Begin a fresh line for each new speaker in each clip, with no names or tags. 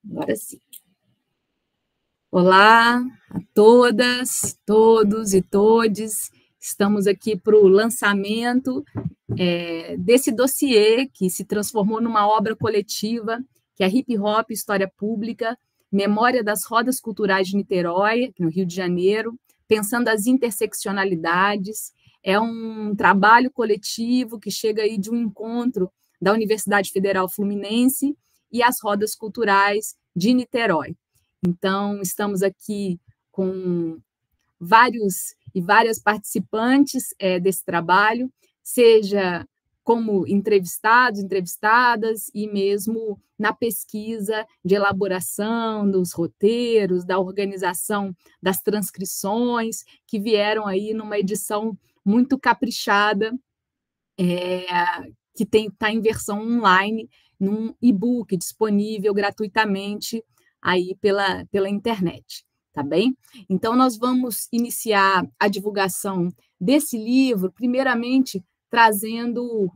Agora sim. Olá a todas, todos e todes. Estamos aqui para o lançamento desse dossiê que se transformou numa obra coletiva, que é Hip Hop, História Pública, Memória das Rodas Culturais de Niterói, no Rio de Janeiro, pensando as interseccionalidades. É um trabalho coletivo que chega aí de um encontro da Universidade Federal Fluminense e as Rodas Culturais de Niterói. Então, estamos aqui com vários e várias participantes desse trabalho, seja como entrevistados, entrevistadas, e mesmo na pesquisa de elaboração dos roteiros, da organização das transcrições, que vieram aí numa edição muito caprichada, que está em versão online, num e-book disponível gratuitamente aí pela internet, tá bem? Então, nós vamos iniciar a divulgação desse livro, primeiramente trazendo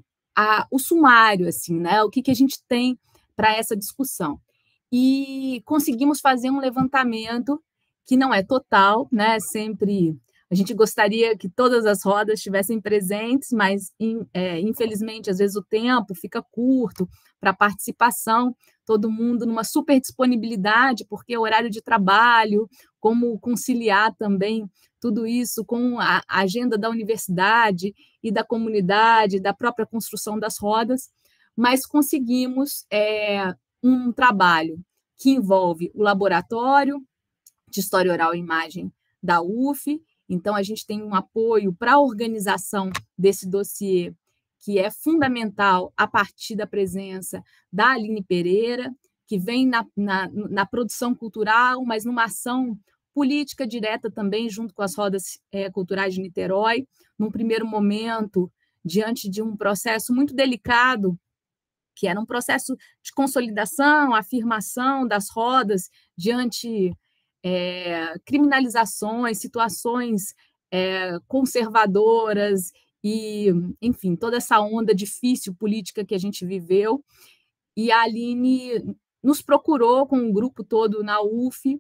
o sumário, assim, né? O que a gente tem para essa discussão. E conseguimos fazer um levantamento que não é total, né? Sempre a gente gostaria que todas as rodas estivessem presentes, mas, infelizmente, às vezes o tempo fica curto para a participação, todo mundo numa super disponibilidade, porque é horário de trabalho, como conciliar também tudo isso com a agenda da universidade e da comunidade, da própria construção das rodas, mas conseguimos um trabalho que envolve o laboratório de História Oral e Imagem da UF. Então, a gente tem um apoio para a organização desse dossiê, que é fundamental a partir da presença da Aline Pereira, que vem na produção cultural, mas numa ação política direta também, junto com as rodas culturais de Niterói, num primeiro momento, diante de um processo muito delicado, que era um processo de consolidação, afirmação das rodas diante criminalizações, situações conservadoras e, enfim, toda essa onda difícil política que a gente viveu. E a Aline nos procurou com um grupo todo na UF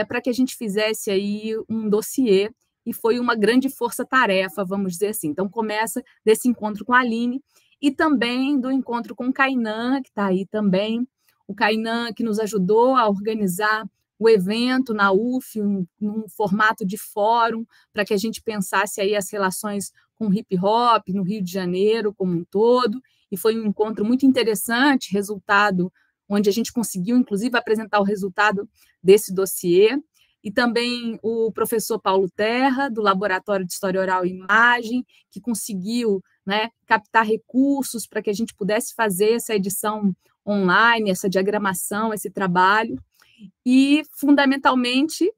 para que a gente fizesse aí um dossiê, e foi uma grande força-tarefa, vamos dizer assim. Então, começa desse encontro com a Aline e também do encontro com o Kainan, que está aí também. O Kainan que nos ajudou a organizar o evento na UF, num formato de fórum, para que a gente pensasse aí as relações com hip hop no Rio de Janeiro como um todo, e foi um encontro muito interessante, resultado onde a gente conseguiu, inclusive, apresentar o resultado desse dossiê, e também o professor Paulo Terra, do Laboratório de História Oral e Imagem, que conseguiu, né, captar recursos para que a gente pudesse fazer essa edição online, essa diagramação, esse trabalho, e, fundamentalmente,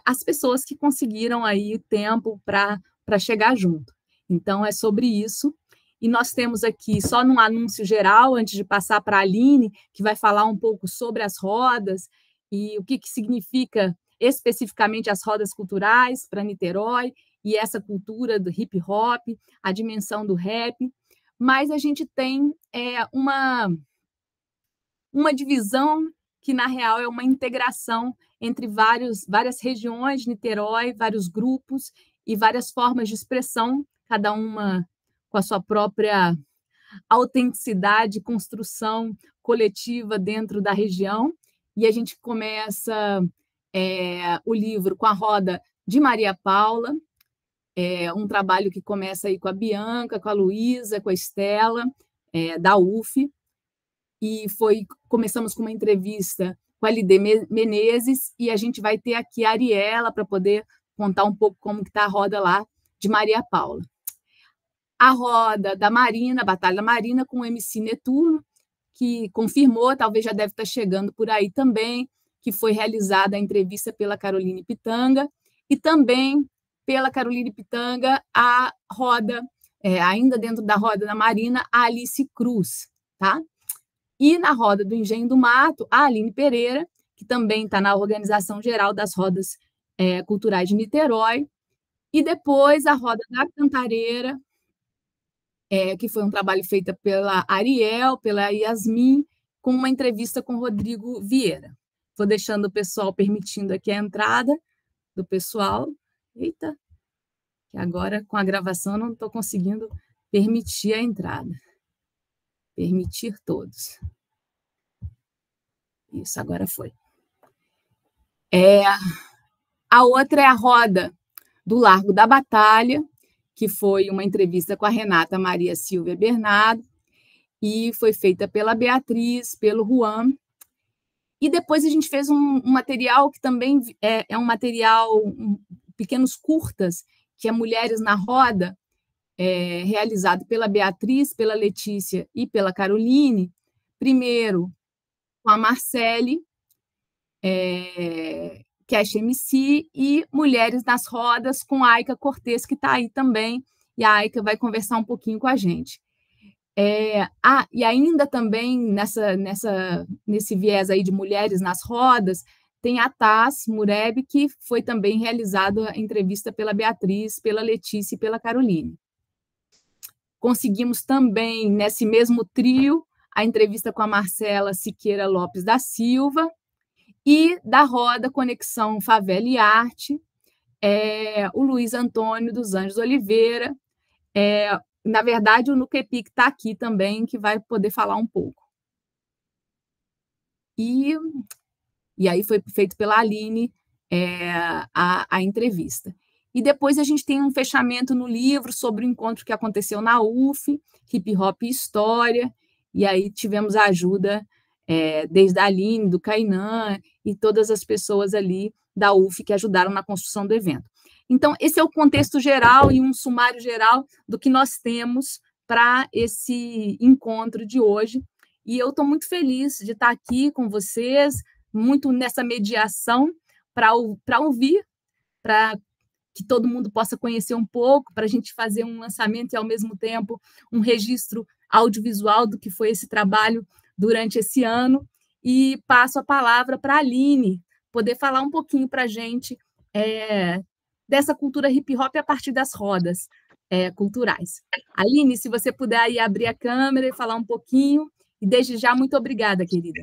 as pessoas que conseguiram aí tempo para chegar junto. Então, é sobre isso. E nós temos aqui, só num anúncio geral, antes de passar para a Aline, que vai falar um pouco sobre as rodas e o que significa especificamente as rodas culturais para Niterói e essa cultura do hip hop, a dimensão do rap. Mas a gente tem uma divisão que, na real, é uma integração entre várias regiões de Niterói, vários grupos e várias formas de expressão, cada uma com a sua própria autenticidade, construção coletiva dentro da região. E a gente começa o livro com a roda de Maria Paula, um trabalho que começa aí com a Bianca, com a Luísa, com a Estela, da UF, e começamos com uma entrevista com a Lide Menezes, e a gente vai ter aqui a Ariela para poder contar um pouco como está a roda lá de Maria Paula. A roda da Marina, a Batalha da Marina, com o MC Netuno, que confirmou, talvez já deve estar chegando por aí também, que foi realizada a entrevista pela Caroline Pitanga, e também pela Caroline Pitanga a roda, ainda dentro da roda da Marina, a Alice Cruz, tá? E na roda do Engenho do Mato, a Aline Pereira, que também está na organização geral das rodas culturais de Niterói, e depois a roda da Cantareira, que foi um trabalho feito pela Ariel, pela Yasmin com uma entrevista com Rodrigo Vieira. Vou deixando o pessoal, permitindo aqui a entrada do pessoal. Eita, que agora com a gravação não estou conseguindo permitir a entrada. Permitir todos. Isso, agora foi. A outra é a roda do Largo da Batalha, que foi uma entrevista com a Renata Maria Silvia Bernardo, e foi feita pela Beatriz, pelo Juan. E depois a gente fez um material que também é um material, pequenos curtas, que é Mulheres na Roda, realizado pela Beatriz, pela Letícia e pela Caroline, primeiro com a Marcele, Cash MC, e Mulheres nas Rodas com a Aika Cortez, que está aí também, e a Aika vai conversar um pouquinho com a gente. E ainda também, nesse viés aí de Mulheres nas Rodas, tem a Taz Mureb, que foi também realizada a entrevista pela Beatriz, pela Letícia e pela Caroline. Conseguimos também, nesse mesmo trio, a entrevista com a Marcela Siqueira Lopes da Silva, e da roda Conexão Favela e Arte, o Luiz Antônio dos Anjos Oliveira. Na verdade, o Nuquepic está aqui também, que vai poder falar um pouco. E aí foi feito pela Aline a entrevista. E depois a gente tem um fechamento no livro sobre o encontro que aconteceu na UF, Hip Hop e História, e aí tivemos a ajuda desde a Aline, do Kainan, e todas as pessoas ali da UF que ajudaram na construção do evento. Então, esse é o contexto geral e um sumário geral do que nós temos para esse encontro de hoje. E eu estou muito feliz de estar aqui com vocês, muito nessa mediação, para ouvir, para que todo mundo possa conhecer um pouco, para a gente fazer um lançamento e, ao mesmo tempo, um registro audiovisual do que foi esse trabalho durante esse ano. E passo a palavra para a Aline, poder falar um pouquinho para a gente dessa cultura hip-hop a partir das rodas culturais. Aline, se você puder aí abrir a câmera e falar um pouquinho, e desde já, muito obrigada, querida.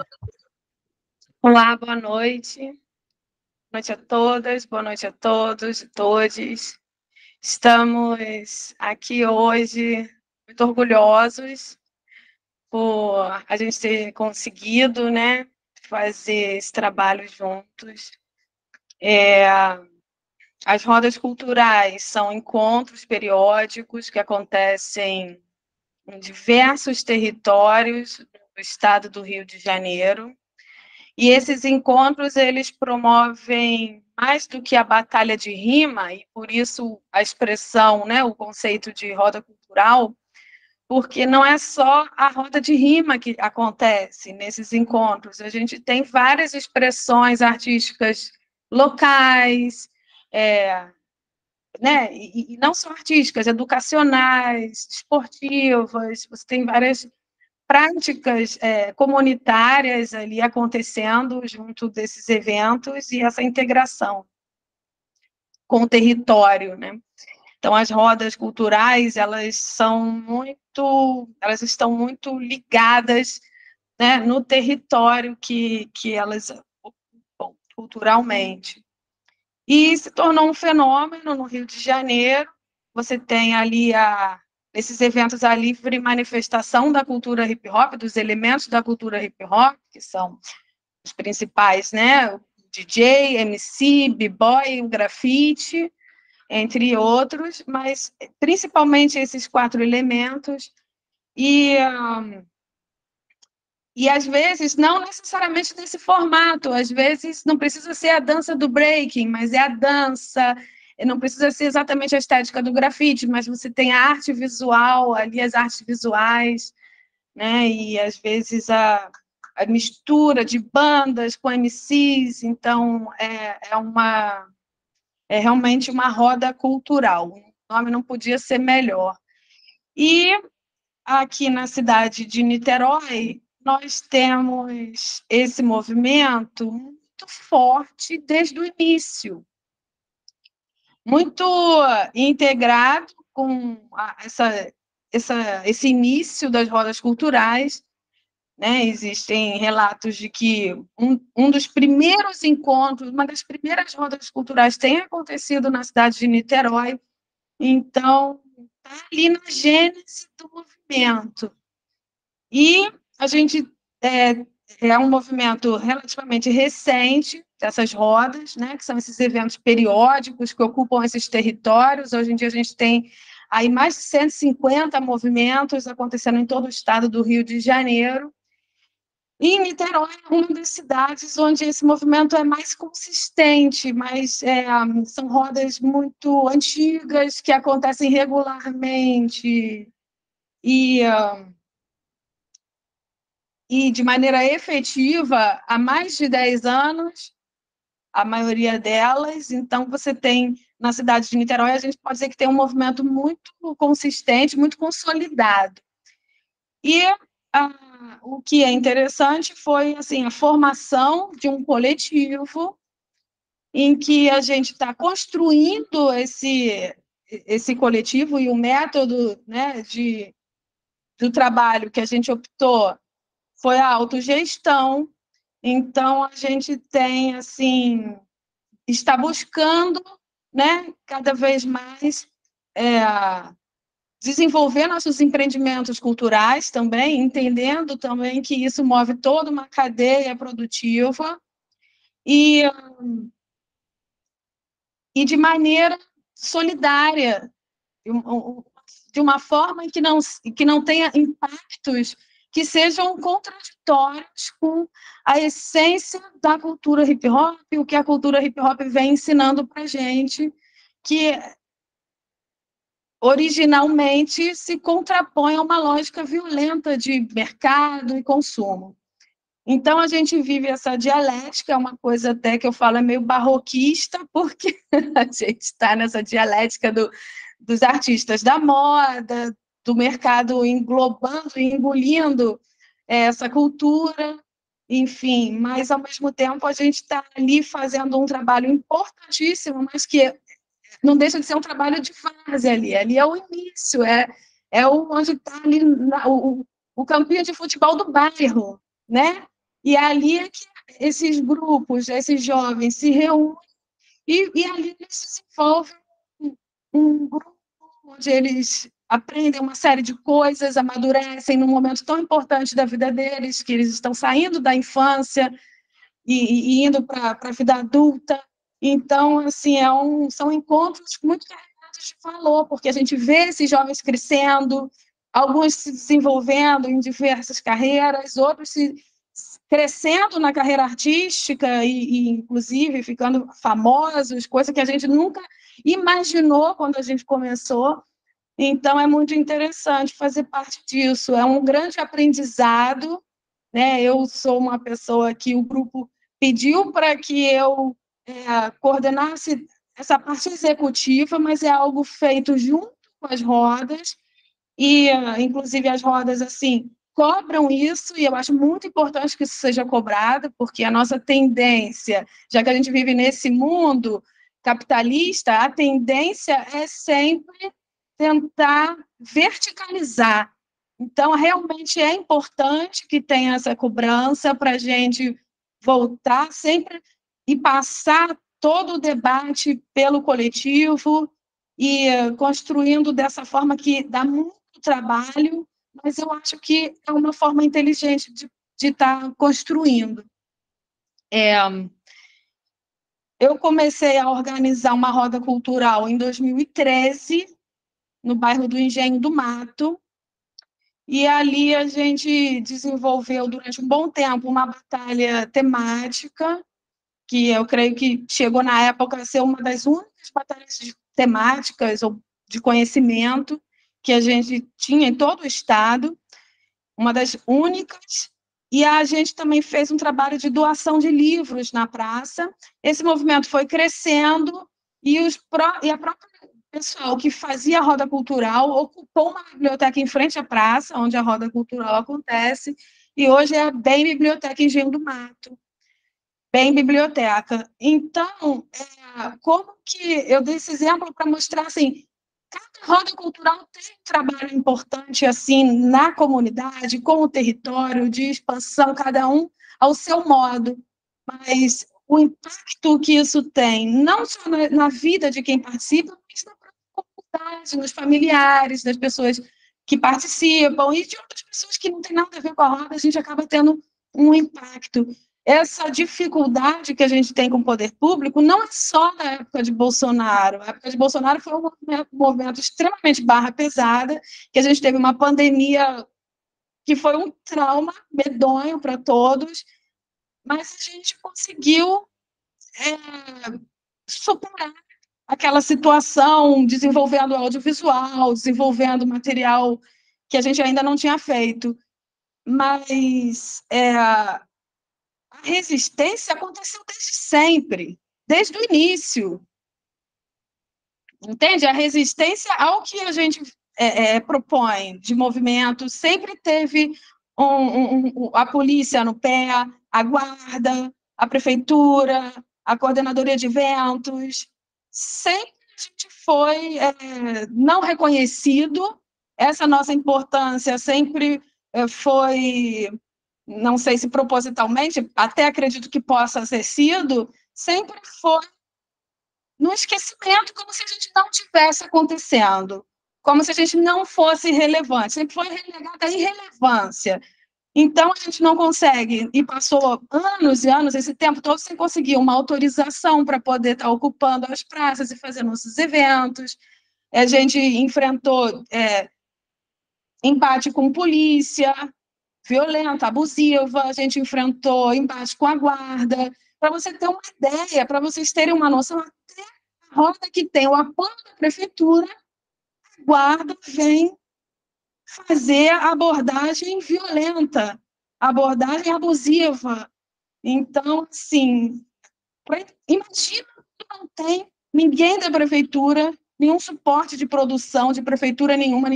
Olá, boa noite. Boa noite a todas, boa noite a todos e todes. Estamos aqui hoje muito orgulhosos por a gente ter conseguido, né, fazer esse trabalho juntos. As rodas culturais são encontros periódicos que acontecem em diversos territórios do estado do Rio de Janeiro. E esses encontros, eles promovem mais do que a batalha de rima, e por isso a expressão, né, o conceito de roda cultural, porque não é só a roda de rima que acontece nesses encontros, a gente tem várias expressões artísticas locais, né, e não só artísticas, educacionais, esportivas, você tem várias práticas comunitárias ali acontecendo junto desses eventos e essa integração com o território, né? Então, as rodas culturais, elas estão muito ligadas, né, no território que elas ocupam culturalmente. E se tornou um fenômeno no Rio de Janeiro. Você tem ali esses eventos a livre manifestação da cultura hip hop, dos elementos da cultura hip hop, que são os principais, né? O DJ, MC, b-boy, o grafite, entre outros, mas principalmente esses 4 elementos. E às vezes, não necessariamente nesse formato, às vezes não precisa ser a dança do breaking, mas é a dança, não precisa ser exatamente a estética do grafite, mas você tem a arte visual, ali as artes visuais, né? E às vezes a mistura de bandas com MCs, então é realmente uma roda cultural, o nome não podia ser melhor. E aqui na cidade de Niterói, nós temos esse movimento muito forte desde o início, muito integrado com esse início das rodas culturais, né? Existem relatos de que um dos primeiros encontros, uma das primeiras rodas culturais tem acontecido na cidade de Niterói, então está ali na gênese do movimento. E a gente é um movimento relativamente recente, dessas rodas, né, que são esses eventos periódicos que ocupam esses territórios. Hoje em dia a gente tem aí mais de 150 movimentos acontecendo em todo o estado do Rio de Janeiro. E Niterói é uma das cidades onde esse movimento é mais consistente, mas são rodas muito antigas, que acontecem regularmente e de maneira efetiva há mais de 10 anos, a maioria delas. Então, você tem, na cidade de Niterói, a gente pode dizer que tem um movimento muito consistente, muito consolidado. E o que é interessante foi assim, a formação de um coletivo em que a gente está construindo esse coletivo, e o método, né, do trabalho que a gente optou foi a autogestão. Então, a gente tem, assim, está buscando, né, cada vez mais desenvolver nossos empreendimentos culturais também, entendendo também que isso move toda uma cadeia produtiva e de maneira solidária, de uma forma que não tenha impactos que sejam contraditórios com a essência da cultura hip-hop, o que a cultura hip-hop vem ensinando para a gente, que originalmente se contrapõe a uma lógica violenta de mercado e consumo. Então, a gente vive essa dialética, é uma coisa até que eu falo é meio barroquista, porque a gente está nessa dialética dos artistas da moda, do mercado englobando e engolindo essa cultura, enfim, mas, ao mesmo tempo, a gente está ali fazendo um trabalho importantíssimo, mas que não deixa de ser um trabalho de várzea ali é o início, onde está ali o campinho de futebol do bairro, né? E ali é que esses grupos, esses jovens se reúnem e ali eles desenvolvem um grupo onde eles aprendem uma série de coisas, amadurecem num momento tão importante da vida deles, que eles estão saindo da infância e indo para a vida adulta. Então, assim, são encontros muito carregados de valor, porque a gente vê esses jovens crescendo, alguns se desenvolvendo em diversas carreiras, outros crescendo na carreira artística e inclusive, ficando famosos, coisa que a gente nunca imaginou quando a gente começou. Então, é muito interessante fazer parte disso. É um grande aprendizado, né? Eu sou uma pessoa que o grupo pediu para que eu coordenasse essa parte executiva, mas é algo feito junto com as rodas, e, inclusive, as rodas, assim, cobram isso, e eu acho muito importante que isso seja cobrado, porque a nossa tendência, já que a gente vive nesse mundo capitalista, a tendência é sempre tentar verticalizar. Então, realmente é importante que tenha essa cobrança para a gente voltar sempre e passar todo o debate pelo coletivo e construindo dessa forma que dá muito trabalho, mas eu acho que é uma forma inteligente de estar construindo. Eu comecei a organizar uma roda cultural em 2013, no bairro do Engenho do Mato, e ali a gente desenvolveu durante um bom tempo uma batalha temática, que eu creio que chegou na época a ser uma das únicas batalhas temáticas ou de conhecimento que a gente tinha em todo o estado, uma das únicas, e a gente também fez um trabalho de doação de livros na praça. Esse movimento foi crescendo e a própria pessoal que fazia a roda cultural ocupou uma biblioteca em frente à praça, onde a roda cultural acontece, e hoje é a BEM Biblioteca Engenho do Mato, BEM Biblioteca. Então, como que eu dei esse exemplo para mostrar assim, cada roda cultural tem um trabalho importante assim na comunidade, com o território, de expansão, cada um ao seu modo, mas o impacto que isso tem, não só na vida de quem participa, mas na própria comunidade, nos familiares, das pessoas que participam e de outras pessoas que não têm nada a ver com a roda, a gente acaba tendo um impacto. Essa dificuldade que a gente tem com o poder público não é só na época de Bolsonaro. A época de Bolsonaro foi um movimento extremamente barra pesada, que a gente teve uma pandemia que foi um trauma medonho para todos, mas a gente conseguiu superar aquela situação, desenvolvendo audiovisual, desenvolvendo material que a gente ainda não tinha feito. Mas a resistência aconteceu desde sempre, desde o início. Entende? A resistência ao que a gente propõe de movimento sempre teve a polícia no pé, a guarda, a prefeitura, a coordenadoria de eventos. Sempre a gente foi não reconhecido, essa nossa importância sempre foi, não sei se propositalmente, até acredito que possa ter sido, sempre foi no esquecimento, como se a gente não tivesse acontecendo, como se a gente não fosse relevante, sempre foi relegada à irrelevância. Então, a gente não consegue, e passou anos e anos, esse tempo todo, sem conseguir uma autorização para poder estar ocupando as praças e fazer nossos eventos. A gente enfrentou embate com polícia, violenta, abusiva, a gente enfrentou embate com a guarda. Para você ter uma ideia, para vocês terem uma noção, até a roda que tem o apoio da prefeitura, a guarda vem fazer abordagem violenta, abordagem abusiva. Então, assim, imagina que não tem ninguém da prefeitura, nenhum suporte de produção de prefeitura nenhuma,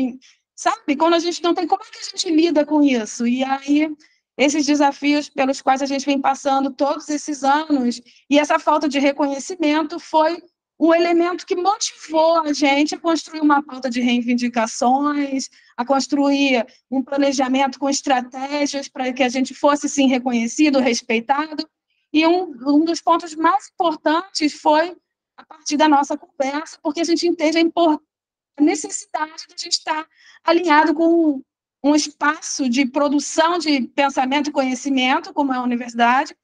sabe? Quando a gente não tem, como é que a gente lida com isso? E aí, esses desafios pelos quais a gente vem passando todos esses anos, e essa falta de reconhecimento foi um elemento que motivou a gente a construir uma pauta de reivindicações, a construir um planejamento com estratégias para que a gente fosse, sim, reconhecido, respeitado. E um dos pontos mais importantes foi a partir da nossa conversa, porque a gente entende a necessidade de a gente estar alinhado com um espaço de produção de pensamento e conhecimento, como é a universidade,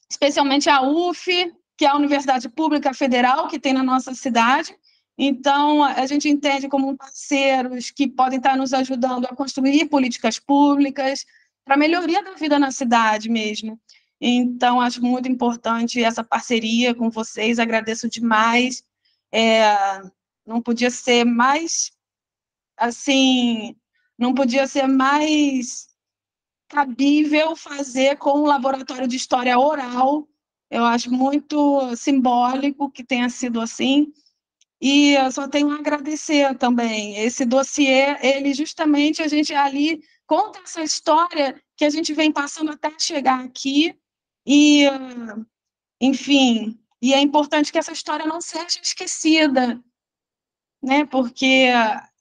especialmente a UF, que é a Universidade Pública Federal que tem na nossa cidade. Então, a gente entende como parceiros que podem estar nos ajudando a construir políticas públicas para a melhoria da vida na cidade mesmo. Então, acho muito importante essa parceria com vocês, agradeço demais. Não podia ser mais, assim, não podia ser mais cabível fazer com um laboratório de história oral. Eu acho muito simbólico que tenha sido assim. E eu só tenho a agradecer também. Esse dossiê, ele justamente, a gente ali conta essa história que a gente vem passando até chegar aqui. E, enfim, e é importante que essa história não seja esquecida, né? Porque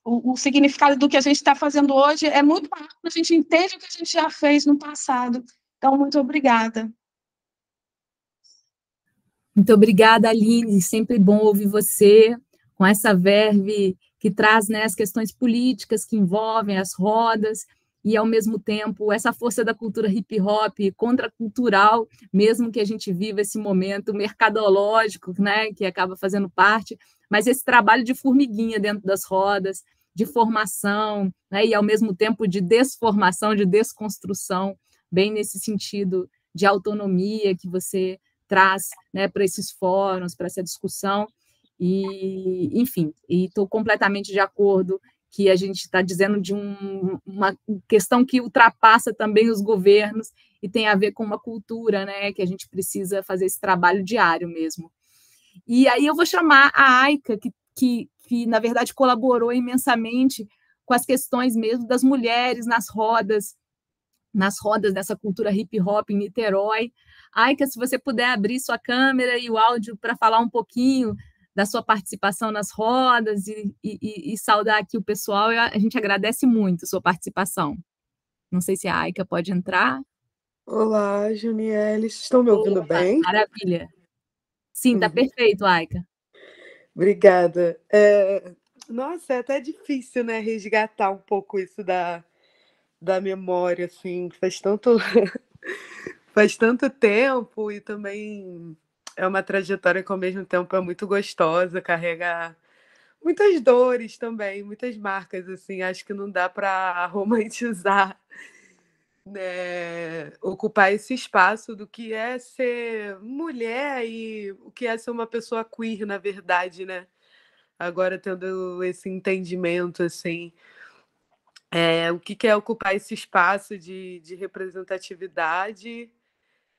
o significado do que a gente está fazendo hoje é muito maior quando a gente entende o que a gente já fez no passado. Então, muito obrigada.
Muito obrigada, Aline. Sempre bom ouvir você com essa verve que traz, né, as questões políticas que envolvem as rodas e, ao mesmo tempo, essa força da cultura hip-hop, contracultural, mesmo que a gente viva esse momento mercadológico, né, que acaba fazendo parte, mas esse trabalho de formiguinha dentro das rodas, de formação, né, e, ao mesmo tempo, de desformação, de desconstrução, bem nesse sentido de autonomia que você traz, né, para esses fóruns, para essa discussão, e, enfim, estou completamente de acordo que a gente está dizendo de uma questão que ultrapassa também os governos e tem a ver com uma cultura, né, que a gente precisa fazer esse trabalho diário mesmo. E aí eu vou chamar a Aika, que na verdade colaborou imensamente com as questões mesmo das mulheres nas rodas dessa cultura hip hop em Niterói. Aika, se você puder abrir sua câmera e o áudio para falar um pouquinho da sua participação nas rodas e saudar aqui o pessoal. A gente agradece muito a sua participação. Não sei se a Aika pode entrar.
Olá, Juniele. Estão me ouvindo
Opa,
bem?
maravilha. Sim, tá perfeito, Aika.
Obrigada. Nossa, é até difícil, né, resgatar um pouco isso da memória, assim, faz tanto tempo e também é uma trajetória que ao mesmo tempo é muito gostosa, carrega muitas dores também, muitas marcas, assim, acho que não dá para romantizar, né, ocupar esse espaço do que é ser mulher e o que é ser uma pessoa queer, na verdade, né? Agora tendo esse entendimento, assim, o que é ocupar esse espaço de representatividade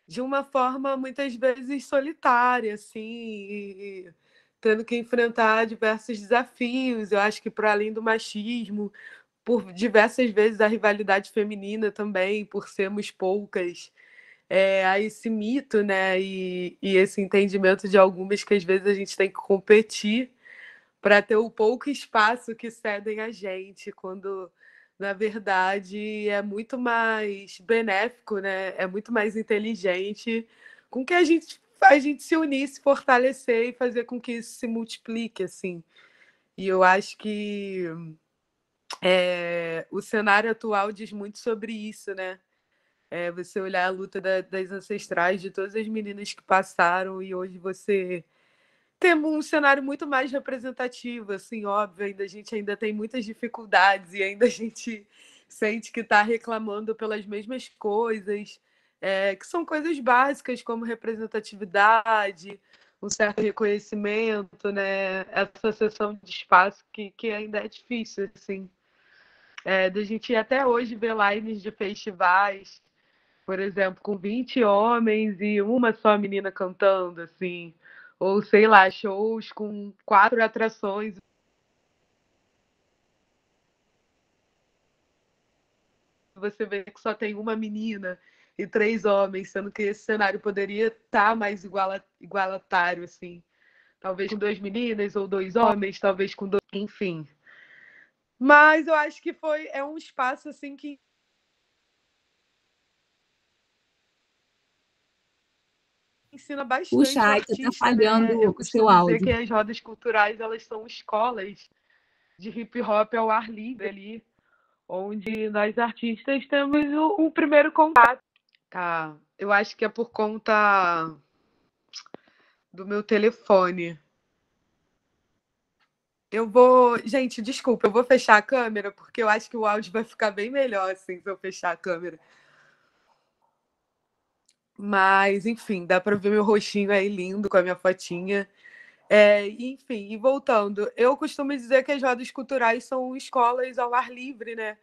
de uma forma muitas vezes solitária, assim, e tendo que enfrentar diversos desafios. Eu acho que para além do machismo, por diversas vezes a rivalidade feminina também, por sermos poucas, há esse mito, né, e esse entendimento de algumas que às vezes a gente tem que competir para ter o pouco espaço que cedem a gente, quando na verdade é muito mais benéfico, né? É muito mais inteligente com que a gente se unir, se fortalecer e fazer com que isso se multiplique, assim. E eu acho que o cenário atual diz muito sobre isso, né? Você olhar a luta das ancestrais, de todas as meninas que passaram, e hoje você temos um cenário muito mais representativo, assim, óbvio, a gente ainda tem muitas dificuldades e ainda a gente sente que está reclamando pelas mesmas coisas, que são coisas básicas como representatividade, um certo reconhecimento, né? Essa sessão de espaço que ainda é difícil, assim. Da gente até hoje ver lines de festivais, por exemplo, com 20 homens e uma só menina cantando, assim. Ou, sei lá, shows com 4 atrações. Você vê que só tem uma menina e 3 homens, sendo que esse cenário poderia estar mais igualitário, assim. Talvez com 2 meninas ou 2 homens, talvez com 2, enfim. Mas eu acho que é um espaço assim que ensina
Puxa,
bastante o
Aika, tá
artista, né? Eu
falhando o
costumo
seu
dizer
áudio.
que as rodas culturais, elas são escolas de hip hop ao ar livre ali, onde nós artistas temos o primeiro contato. Tá, eu acho que é por conta do meu telefone. Eu vou. Gente, desculpa, eu vou fechar a câmera, porque eu acho que o áudio vai ficar bem melhor assim se eu fechar a câmera. Mas, enfim, dá para ver meu rostinho aí lindo com a minha fotinha. Enfim, e voltando, eu costumo dizer que as rodas culturais são escolas ao ar livre, né?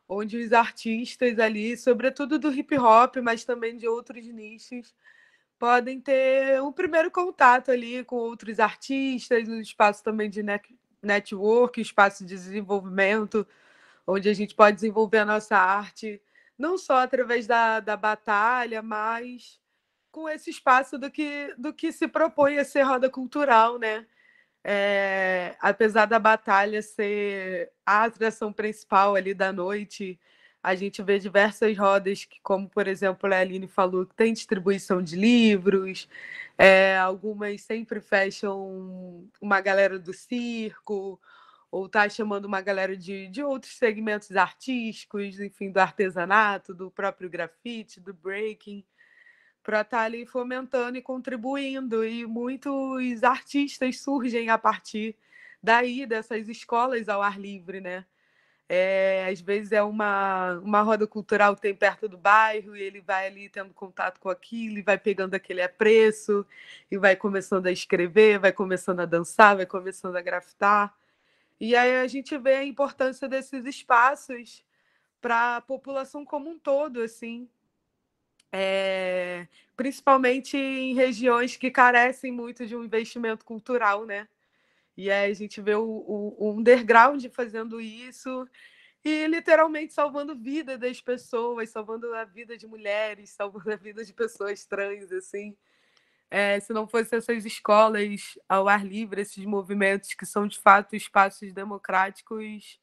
Onde os artistas ali, sobretudo do hip hop, mas também de outros nichos, podem ter um primeiro contato ali com outros artistas, um espaço também de network, espaço de desenvolvimento, onde a gente pode desenvolver a nossa arte, não só através da batalha, mas com esse espaço do que se propõe a ser roda cultural, né? Apesar da batalha ser a atração principal ali da noite, a gente vê diversas rodas que, como por exemplo a Aline falou, que tem distribuição de livros, algumas sempre fecham uma galera do circo, ou tá chamando uma galera de outros segmentos artísticos, enfim, do artesanato, do próprio grafite, do breaking, para estar ali fomentando e contribuindo. E muitos artistas surgem a partir daí, dessas escolas ao ar livre, né? Às vezes é uma roda cultural que tem perto do bairro e ele vai ali tendo contato com aquilo e vai pegando aquele apreço e vai começando a escrever, vai começando a dançar, vai começando a grafitar. E aí a gente vê a importância desses espaços para a população como um todo, assim, principalmente em regiões que carecem muito de um investimento cultural, né? E aí a gente vê o underground fazendo isso e literalmente salvando a vida das pessoas, salvando a vida de mulheres, salvando a vida de pessoas trans, assim. Se não fossem essas escolas ao ar livre, esses movimentos que são de fato espaços democráticos,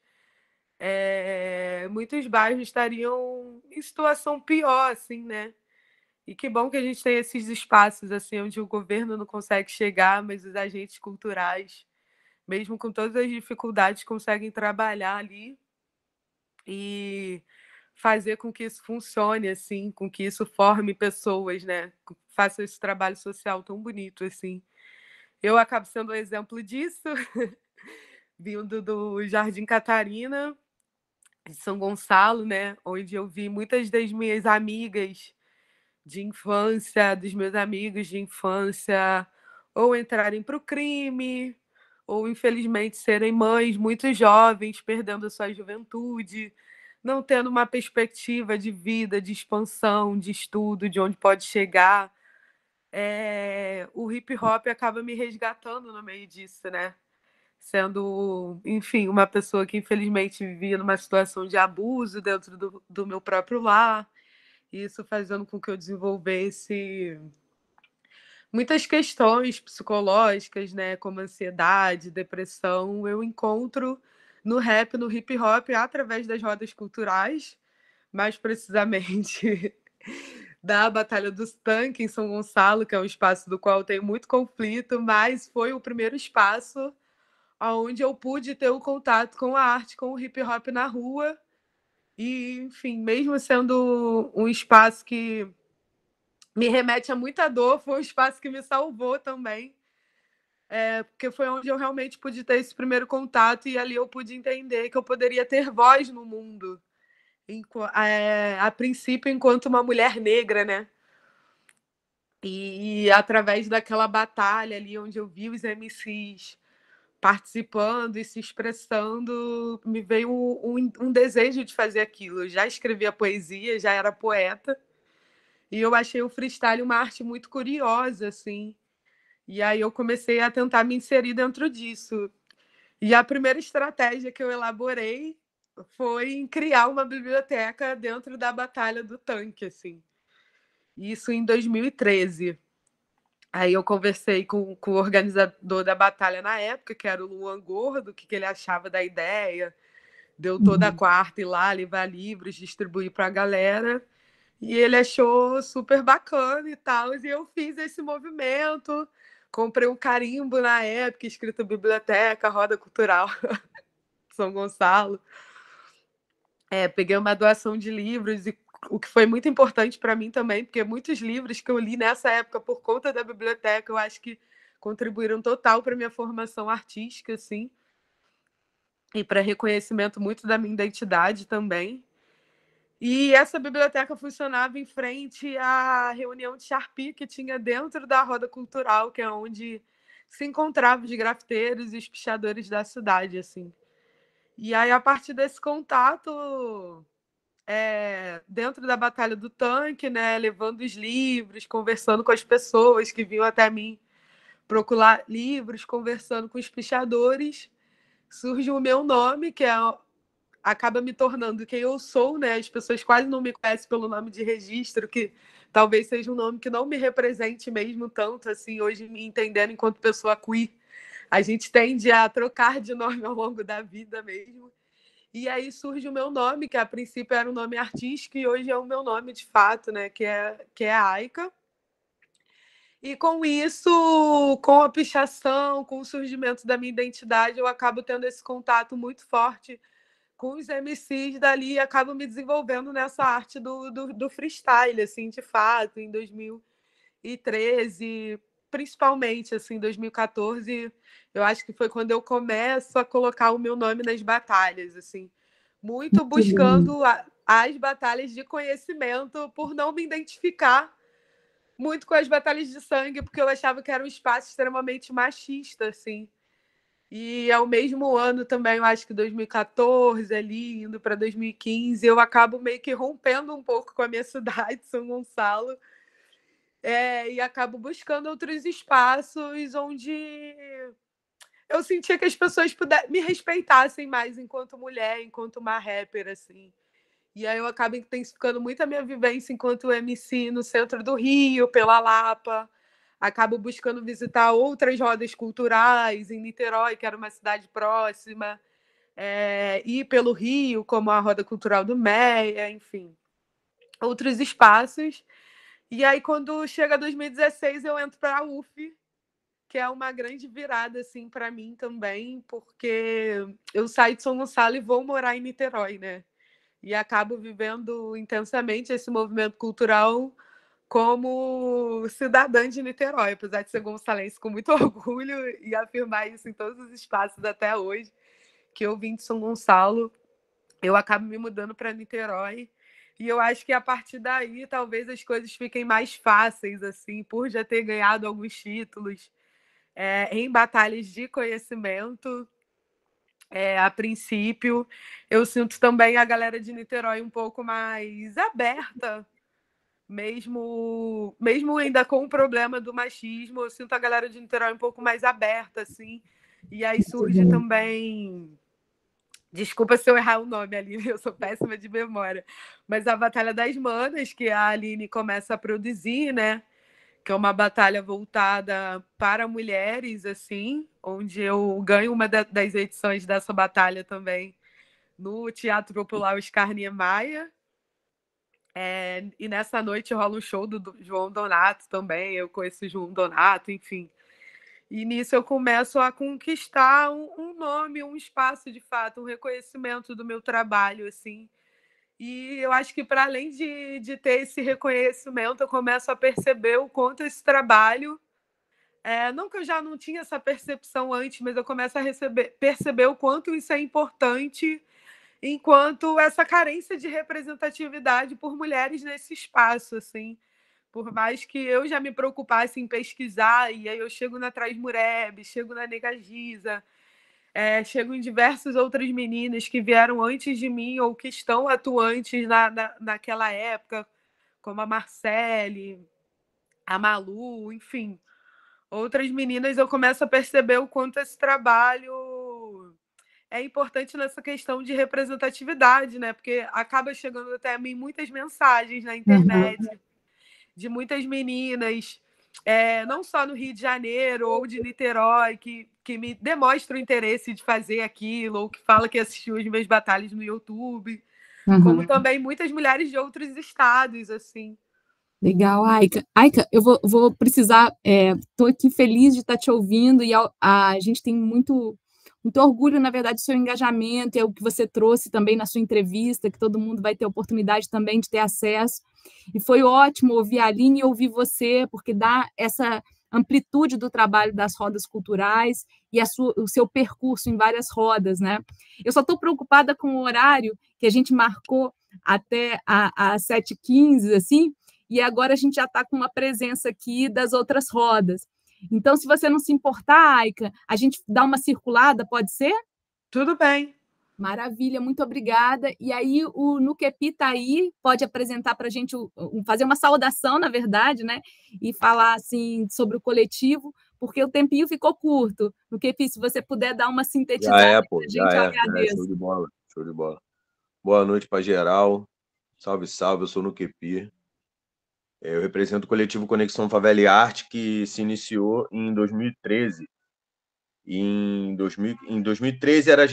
muitos bairros estariam em situação pior, assim, né? E que bom que a gente tem esses espaços assim onde o governo não consegue chegar, mas os agentes culturais, mesmo com todas as dificuldades, conseguem trabalhar ali e fazer com que isso funcione, assim, com que isso forme pessoas, né? Faça esse trabalho social tão bonito, assim. Eu acabo sendo um exemplo disso, vindo do Jardim Catarina, de São Gonçalo, né? Onde eu vi muitas das minhas amigas de infância, dos meus amigos de infância, ou entrarem para o crime, ou infelizmente serem mães muito jovens, perdendo a sua juventude, não tendo uma perspectiva de vida, de expansão, de estudo, de onde pode chegar. O hip hop acaba me resgatando no meio disso, né? Sendo, enfim, uma pessoa que infelizmente vivia numa situação de abuso dentro do meu próprio lar, isso fazendo com que eu desenvolvesse muitas questões psicológicas, né, como ansiedade, depressão, eu encontro no rap, no hip hop, através das rodas culturais, mais precisamente da Batalha dos Tanques em São Gonçalo, que é um espaço do qual eu tenho muito conflito, mas foi o primeiro espaço onde eu pude ter o contato com a arte, com o hip hop na rua. E, enfim, mesmo sendo um espaço que me remete a muita dor, foi um espaço que me salvou também, porque foi onde eu realmente pude ter esse primeiro contato e ali eu pude entender que eu poderia ter voz no mundo, a princípio enquanto uma mulher negra, né? E através daquela batalha ali onde eu vi os MCs participando e se expressando, me veio um desejo de fazer aquilo. Eu já escrevia poesia, já era poeta, e eu achei o freestyle uma arte muito curiosa, assim. E aí eu comecei a tentar me inserir dentro disso. E a primeira estratégia que eu elaborei foi em criar uma biblioteca dentro da Batalha do Tanque, assim. Isso em 2013. Aí eu conversei com o organizador da batalha na época, que era o Luan Gordo, o que ele achava da ideia. Deu toda a quarta ir lá, levar livros, distribuir para a galera. E ele achou super bacana e tal. E eu fiz esse movimento. Comprei um carimbo na época, escrito Biblioteca, Roda Cultural São Gonçalo. Peguei uma doação de livros, e o que foi muito importante para mim também, porque muitos livros que eu li nessa época por conta da biblioteca, eu acho que contribuíram total para minha formação artística, assim, e para reconhecimento muito da minha identidade também. E essa biblioteca funcionava em frente à reunião de Sharpie que tinha dentro da Roda Cultural, que é onde se encontravam os grafiteiros e os pichadores da cidade, assim. E aí, a partir desse contato, dentro da Batalha do Tanque, né, levando os livros, conversando com as pessoas que vinham até mim procurar livros, conversando com os pichadores, surge o meu nome, que acaba me tornando quem eu sou, né? As pessoas quase não me conhecem pelo nome de registro, que talvez seja um nome que não me represente mesmo tanto, assim, hoje me entendendo enquanto pessoa queer. A gente tende a trocar de nome ao longo da vida mesmo. E aí surge o meu nome, que a princípio era um nome artístico, e hoje é o meu nome de fato, né? Que é Aika. E com isso, com a pichação, com o surgimento da minha identidade, eu acabo tendo esse contato muito forte com os MCs dali e acabo me desenvolvendo nessa arte do freestyle, assim, de fato, em 2013, principalmente, assim, 2014, eu acho que foi quando eu começo a colocar o meu nome nas batalhas, assim, muito buscando as batalhas de conhecimento, por não me identificar muito com as batalhas de sangue, porque eu achava que era um espaço extremamente machista, assim. E é o mesmo ano também, eu acho que 2014, ali, indo para 2015, eu acabo meio que rompendo um pouco com a minha cidade, São Gonçalo, e acabo buscando outros espaços onde eu sentia que as pessoas me respeitassem mais enquanto mulher, enquanto uma rapper, assim. E aí eu acabo intensificando muito a minha vivência enquanto MC no centro do Rio, pela Lapa. acabo buscando visitar outras rodas culturais em Niterói, que era uma cidade próxima, ir pelo Rio, como a Roda Cultural do Meia, enfim, outros espaços. E aí, quando chega 2016, eu entro para a UF, que é uma grande virada assim, para mim também, porque eu saio de São Gonçalo e vou morar em Niterói, né? E acabo vivendo intensamente esse movimento cultural como cidadã de Niterói, apesar de ser gonçalense com muito orgulho e afirmar isso em todos os espaços até hoje, que eu vim de São Gonçalo, eu acabo me mudando para Niterói. E eu acho que a partir daí talvez as coisas fiquem mais fáceis, assim, por já ter ganhado alguns títulos em batalhas de conhecimento. A princípio, eu sinto também a galera de Niterói um pouco mais aberta, mesmo ainda com o problema do machismo, eu sinto a galera de Niterói um pouco mais aberta, assim. E aí surge também. Desculpa se eu errar o nome, Aline, eu sou péssima de memória. Mas a Batalha das Manas, que a Aline começa a produzir, né? Que é uma batalha voltada para mulheres, assim, onde eu ganho uma das edições dessa batalha também no Teatro Popular Oscar Niemeyer. E nessa noite rola um show do João Donato também, eu conheço o João Donato, enfim. E nisso eu começo a conquistar um nome, um espaço de fato, um reconhecimento do meu trabalho, assim. E eu acho que, para além de ter esse reconhecimento, eu começo a perceber o quanto esse trabalho. Não que eu já não tinha essa percepção antes, mas eu começo a perceber o quanto isso é importante, enquanto essa carência de representatividade por mulheres nesse espaço, assim. Por mais que eu já me preocupasse em pesquisar, e aí eu chego na Trasmureb, chego na Nega Giza, chego em diversas outras meninas que vieram antes de mim ou que estão atuantes naquela época, como a Marcele, a Malu, enfim. Outras meninas, eu começo a perceber o quanto esse trabalho é importante nessa questão de representatividade, né? Porque acaba chegando até a mim muitas mensagens na internet de muitas meninas, não só no Rio de Janeiro ou de Niterói, que me demonstram interesse de fazer aquilo, ou que falam que assistiu as minhas batalhas no YouTube, como também muitas mulheres de outros estados, assim.
Legal, Aika. Aika, eu vou precisar. Estou aqui feliz de estar te ouvindo e a gente tem muito orgulho, na verdade, do seu engajamento, é o que você trouxe também na sua entrevista, que todo mundo vai ter oportunidade também de ter acesso. E foi ótimo ouvir a Aline e ouvir você, porque dá essa amplitude do trabalho das rodas culturais e o seu percurso em várias rodas, né? Eu só estou preocupada com o horário que a gente marcou até às 7h15, assim, e agora a gente já está com uma presença aqui das outras rodas. Então, se você não se importar, Aika, a gente dá uma circulada, pode ser?
Tudo bem.
Maravilha, muito obrigada. E aí, o Nukepi está aí, pode apresentar para a gente, fazer uma saudação, na verdade, né? E falar assim sobre o coletivo, porque o tempinho ficou curto. Nukepi, se você puder dar uma sintetizada para a gente, eu agradeço.
Show de bola, show de bola. Boa noite para geral. Salve, salve, eu sou o Nukepi. Eu represento o coletivo Conexão Favela e Arte, que se iniciou em 2013. E em 2013 a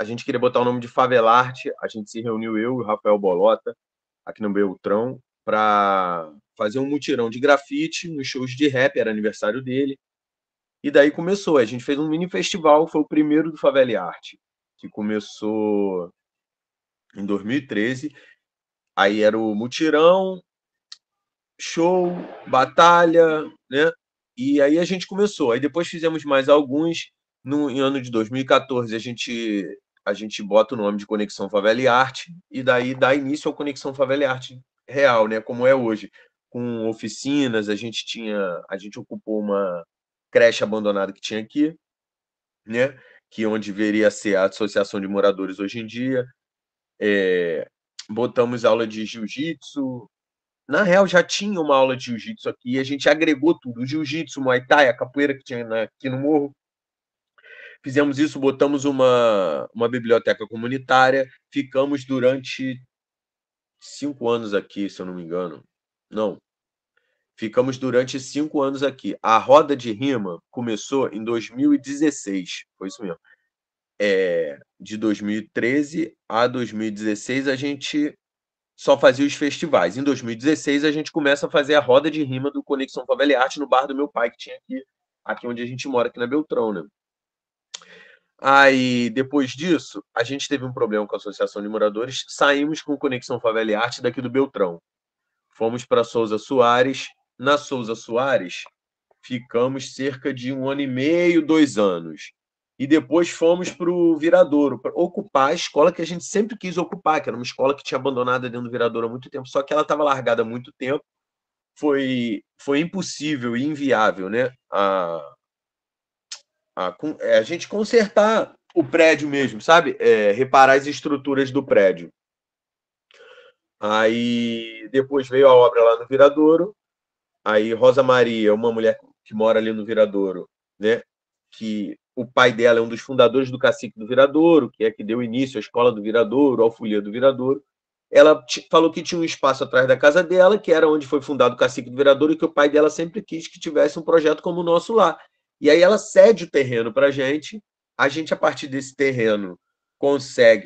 gente queria botar o nome de Favela Arte, a gente se reuniu, eu e o Rafael Bolota, aqui no Beltrão, para fazer um mutirão de grafite nos shows de rap, era aniversário dele. E daí começou, a gente fez um mini festival, foi o primeiro do Favela e Arte, que começou em 2013. Aí era o mutirão, show, batalha, né? E aí a gente começou. Aí depois fizemos mais alguns. Em ano de 2014, a gente bota o nome de Conexão Favela e Arte, e daí dá início ao Conexão Favela e Arte real, né? Como é hoje. Com oficinas, a gente ocupou uma creche abandonada que tinha aqui, né? Que onde deveria ser a Associação de Moradores hoje em dia. Botamos aula de jiu-jitsu. Na real, já tinha uma aula de jiu-jitsu aqui, e a gente agregou tudo, o jiu-jitsu, o muay thai, a capoeira que tinha aqui no morro. Fizemos isso, botamos uma biblioteca comunitária, ficamos durante 5 anos aqui, se eu não me engano. Não, Ficamos durante 5 anos aqui. A roda de rima começou em 2016, foi isso mesmo. De 2013 a 2016 a gente só fazia os festivais. Em 2016 a gente começa a fazer a roda de rima do Conexão Favela e Arte no bar do meu pai, que tinha aqui onde a gente mora, aqui na Beltrão, né? Aí, depois disso, a gente teve um problema com a Associação de Moradores, saímos com Conexão Favela e Arte daqui do Beltrão. Fomos para Souza Soares. Na Souza Soares, ficamos cerca de 1 ano e meio, 2 anos. E depois fomos para o Viradouro, para ocupar a escola que a gente sempre quis ocupar, que era uma escola que tinha abandonada dentro do Viradouro há muito tempo, só que ela estava largada há muito tempo. Foi impossível e inviável, né? A gente consertar o prédio mesmo, sabe? Reparar as estruturas do prédio. Aí depois veio a obra lá no Viradouro. Aí Rosa Maria, uma mulher que mora ali no Viradouro, né? Que o pai dela é um dos fundadores do Cacique do Viradouro, que é que deu início à Escola do Viradouro, ao Folia do Viradouro. Ela falou que tinha um espaço atrás da casa dela, que era onde foi fundado o Cacique do Viradouro, e que o pai dela sempre quis que tivesse um projeto como o nosso lá. E aí ela cede o terreno para a gente, a partir desse terreno,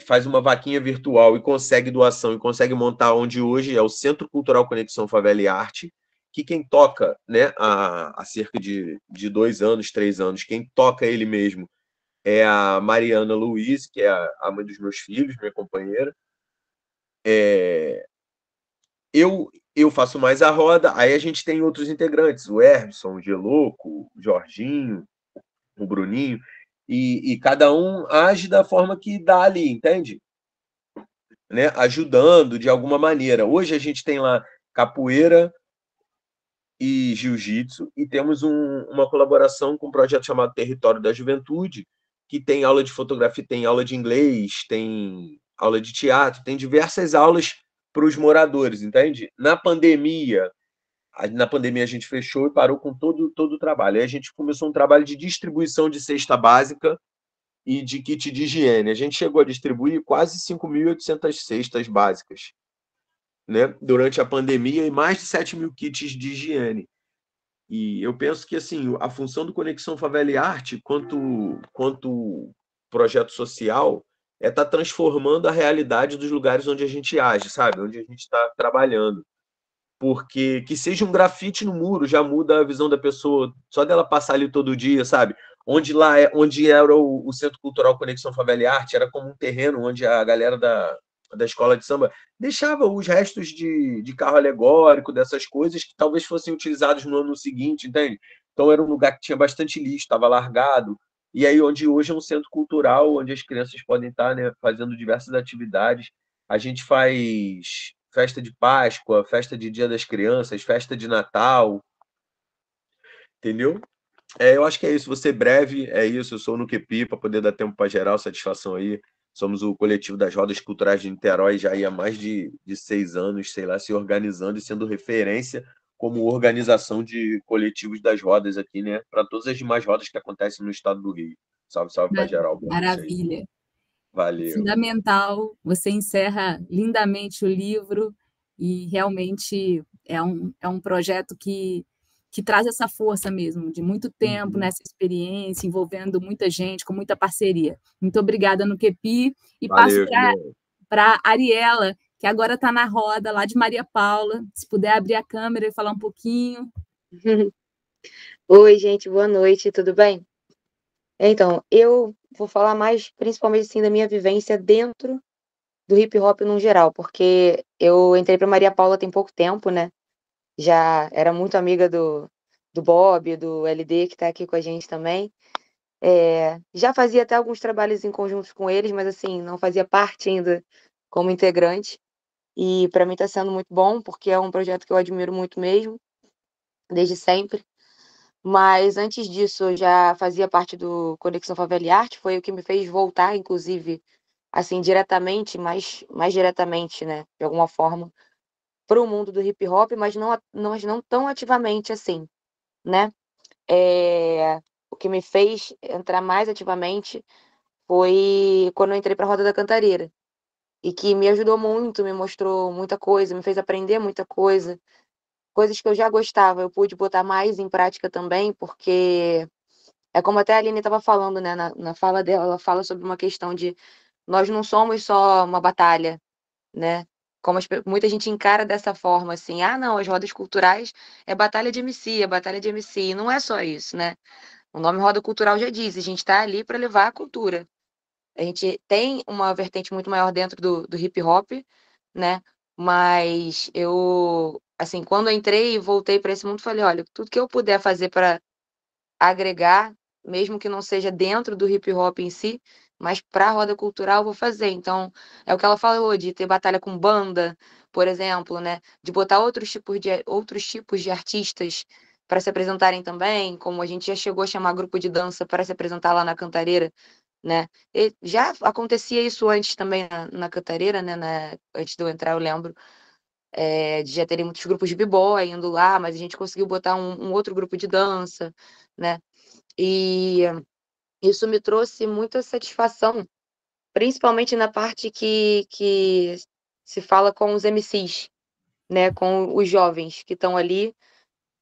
faz uma vaquinha virtual e consegue doação, e consegue montar onde hoje é o Centro Cultural Conexão Favela e Arte, que quem toca, né, há cerca de 2 anos, 3 anos, quem toca ele mesmo é a Mariana Luiz, que é a mãe dos meus filhos, minha companheira. Eu faço mais a roda, aí a gente tem outros integrantes, o Erbson, o Geloco, o Jorginho, o Bruninho, e cada um age da forma que dá ali, entende? Né? Ajudando de alguma maneira. Hoje a gente tem lá capoeira e jiu-jitsu, e temos uma colaboração com um projeto chamado Território da Juventude, que tem aula de fotografia, tem aula de inglês, tem aula de teatro, tem diversas aulas para os moradores, entende? Na pandemia a gente fechou e parou com todo o trabalho. Aí a gente começou um trabalho de distribuição de cesta básica e de kit de higiene. A gente chegou a distribuir quase 5.800 cestas básicas, né, durante a pandemia, e mais de 7.000 kits de higiene. E eu penso que assim, a função do Conexão Favela e Arte, quanto projeto social, é estar transformando a realidade dos lugares onde a gente age, sabe? Onde a gente está trabalhando. Porque que seja um grafite no muro já muda a visão da pessoa, só dela passar ali todo dia, sabe? Onde era o Centro Cultural Conexão Favela e Arte, era como um terreno onde a galera da escola de samba deixava os restos de carro alegórico, dessas coisas que talvez fossem utilizados no ano seguinte, entende? Então era um lugar que tinha bastante lixo, estava largado. E aí onde hoje é um centro cultural, onde as crianças podem estar, né, fazendo diversas atividades. A gente faz festa de Páscoa, festa de Dia das Crianças, festa de Natal, entendeu? Eu acho que é isso. Vou ser breve, é isso. Eu sou no QPI, para poder dar tempo para geral, satisfação aí. Somos o coletivo das rodas culturais de Niterói, já há mais de 6 anos, sei lá, se organizando e sendo referência como organização de coletivos das rodas aqui, né? Para todas as demais rodas que acontecem no estado do Rio. Salve, salve para geral. Boa noite aí.
Maravilha.
Valeu.
Fundamental. Você encerra lindamente o livro e realmente é um projeto que traz essa força mesmo, de muito tempo nessa experiência, envolvendo muita gente, com muita parceria. Muito obrigada no QPI e
Valeu,
passo para a Ariela, que agora está na roda lá de Maria Paula. Se puder abrir a câmera e falar um pouquinho.
Oi, gente, boa noite, tudo bem? Então, eu vou falar mais, principalmente, assim, da minha vivência dentro do hip hop no geral, porque eu entrei para Maria Paula tem pouco tempo, né? Já era muito amiga do Bob, do LD, que está aqui com a gente também. Já fazia até alguns trabalhos em conjunto com eles, mas, assim, não fazia parte ainda como integrante. E para mim está sendo muito bom, porque é um projeto que eu admiro muito mesmo, desde sempre. Mas antes disso, eu já fazia parte do Conexão Favela e Arte, foi o que me fez voltar, inclusive, assim, diretamente, mais diretamente, né, de alguma forma, para o mundo do hip hop, mas não tão ativamente assim, né? O que me fez entrar mais ativamente foi quando eu entrei para a Roda da Cantareira, e que me ajudou muito, me mostrou muita coisa, me fez aprender muita coisa. coisas que eu já gostava, eu pude botar mais em prática também, porque é como até a Aline estava falando, né, na fala dela, ela fala sobre uma questão de nós não somos só uma batalha, né? Como muita gente encara dessa forma, assim, ah, não, as rodas culturais é batalha de MC, é batalha de MC, e não é só isso, né? O nome roda cultural já diz, a gente está ali para levar a cultura. A gente tem uma vertente muito maior dentro do hip hop, né? Mas eu, assim, quando eu entrei e voltei para esse mundo, falei, olha, tudo que eu puder fazer para agregar, mesmo que não seja dentro do hip hop em si, mas para a roda cultural eu vou fazer. Então, é o que ela falou de ter batalha com banda, por exemplo, né? De botar outros tipos de artistas para se apresentarem também, como a gente já chegou a chamar grupo de dança para se apresentar lá na Cantareira, né? E já acontecia isso antes também na Cantareira, né? Antes de eu entrar, eu lembro, de já terem muitos grupos de b-boy indo lá, mas a gente conseguiu botar um outro grupo de dança, né? E isso me trouxe muita satisfação, principalmente na parte que se fala com os MCs, né? Com os jovens que estão ali,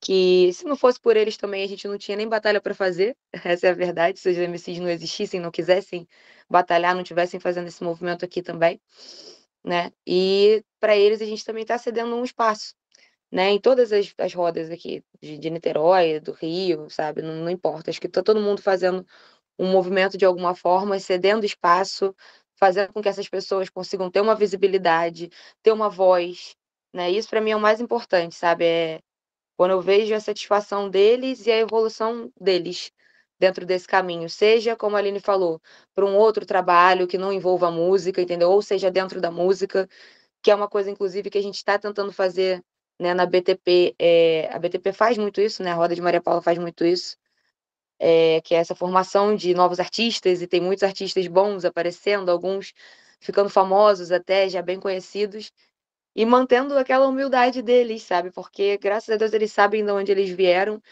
que se não fosse por eles também a gente não tinha nem batalha para fazer, essa é a verdade. Se os MCs não existissem, não quisessem batalhar, não tivessem fazendo esse movimento aqui também, né? E para eles a gente também está cedendo um espaço, né? Em todas as rodas aqui, de Niterói, do Rio, sabe? Não, não importa. Acho que tá todo mundo fazendo um movimento de alguma forma, cedendo espaço, fazendo com que essas pessoas consigam ter uma visibilidade, ter uma voz, né? Isso para mim é o mais importante, sabe? É quando eu vejo a satisfação deles e a evolução deles dentro desse caminho, seja, como a Aline falou, para um outro trabalho que não envolva a música, entendeu? Ou seja, dentro da música, que é uma coisa, inclusive, que a gente está tentando fazer, né, na BTP. A BTP faz muito isso, né? A Roda de Maria Paula faz muito isso, que é essa formação de novos artistas, e tem muitos artistas bons aparecendo, alguns ficando famosos até, já bem conhecidos, e mantendo aquela humildade deles, sabe? Porque, graças a Deus, eles sabem de onde eles vieram,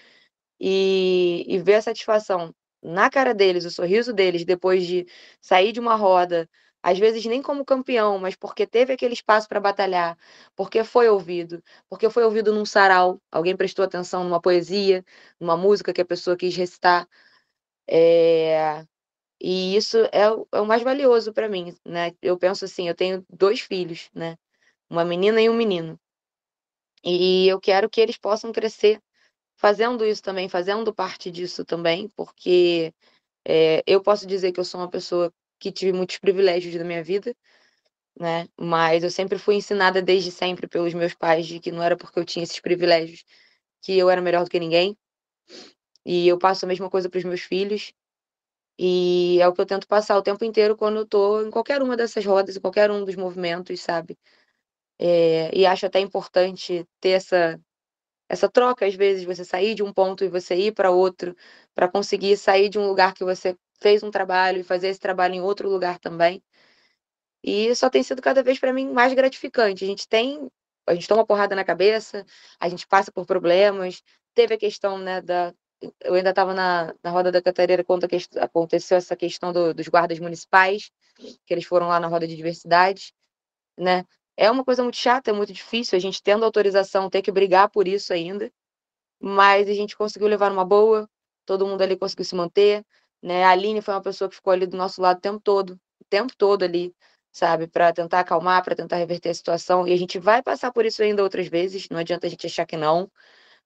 e ver a satisfação na cara deles, o sorriso deles, depois de sair de uma roda, às vezes nem como campeão, mas porque teve aquele espaço para batalhar, porque foi ouvido num sarau, alguém prestou atenção numa poesia, numa música que a pessoa quis recitar. É, e isso é o mais valioso para mim, né? Eu penso assim, eu tenho 2 filhos, né? Uma menina e um menino. E eu quero que eles possam crescer fazendo isso também, fazendo parte disso também, porque eu posso dizer que eu sou uma pessoa que tive muitos privilégios na minha vida, né? Mas eu sempre fui ensinada desde sempre pelos meus pais de que não era porque eu tinha esses privilégios que eu era melhor do que ninguém. E eu passo a mesma coisa para os meus filhos. E é o que eu tento passar o tempo inteiro quando eu tô em qualquer uma dessas rodas, em qualquer um dos movimentos, sabe? E acho até importante ter essa troca, às vezes, você sair de um ponto e você ir para outro, para conseguir sair de um lugar que você fez um trabalho e fazer esse trabalho em outro lugar também. E só tem sido cada vez para mim mais gratificante. A gente toma porrada na cabeça, a gente passa por problemas. Teve a questão, né, eu ainda estava na roda da Cantareira quando aconteceu essa questão dos guardas municipais, que eles foram lá na roda de diversidade, né? É uma coisa muito chata, é muito difícil, a gente tendo autorização, ter que brigar por isso ainda, mas a gente conseguiu levar numa boa, todo mundo ali conseguiu se manter, né? A Aline foi uma pessoa que ficou ali do nosso lado o tempo todo ali, sabe, para tentar acalmar, para tentar reverter a situação, e a gente vai passar por isso ainda outras vezes, não adianta a gente achar que não,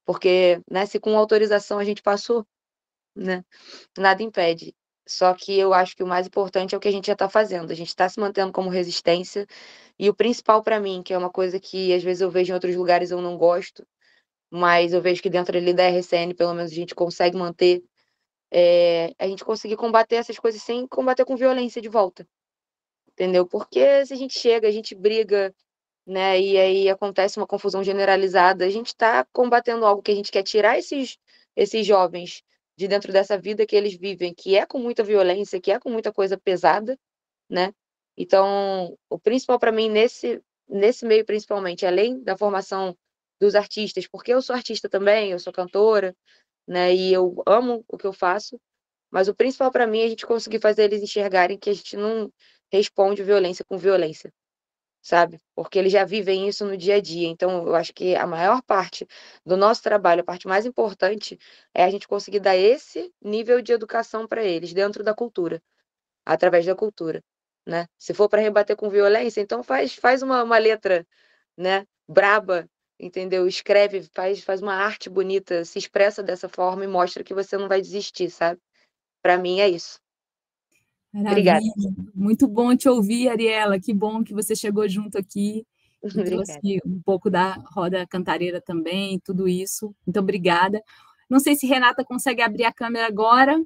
porque, né, se com autorização a gente passou, né, nada impede. Só que eu acho que o mais importante é o que a gente já está fazendo, a gente está se mantendo como resistência, e o principal para mim, que é uma coisa que às vezes eu vejo em outros lugares e eu não gosto, mas eu vejo que dentro ali da RCN, pelo menos, a gente consegue manter, a gente conseguir combater essas coisas sem combater com violência de volta, entendeu? Porque se a gente chega, a gente briga, né, e aí acontece uma confusão generalizada, a gente está combatendo algo que a gente quer tirar esses jovens de dentro dessa vida que eles vivem, que é com muita violência, que é com muita coisa pesada, né? Então, o principal para mim nesse meio principalmente, além da formação dos artistas, porque eu sou artista também, eu sou cantora, né, e eu amo o que eu faço, mas o principal para mim é a gente conseguir fazer eles enxergarem que a gente não responde violência com violência. sabe? Porque eles já vivem isso no dia a dia. Então, eu acho que a maior parte do nosso trabalho, a parte mais importante, é a gente conseguir dar esse nível de educação para eles dentro da cultura, através da cultura, né? Se for para rebater com violência, então faz uma letra, né, braba, entendeu? Escreve, faz uma arte bonita, se expressa dessa forma e mostra que você não vai desistir, sabe? Para mim é isso. Obrigada.
Maravilha. Muito bom te ouvir, Ariela. Que bom que você chegou junto aqui e trouxe
Obrigada.
um pouco da roda cantareira também, tudo isso. Muito obrigada. Não sei se Renata consegue abrir a câmera agora.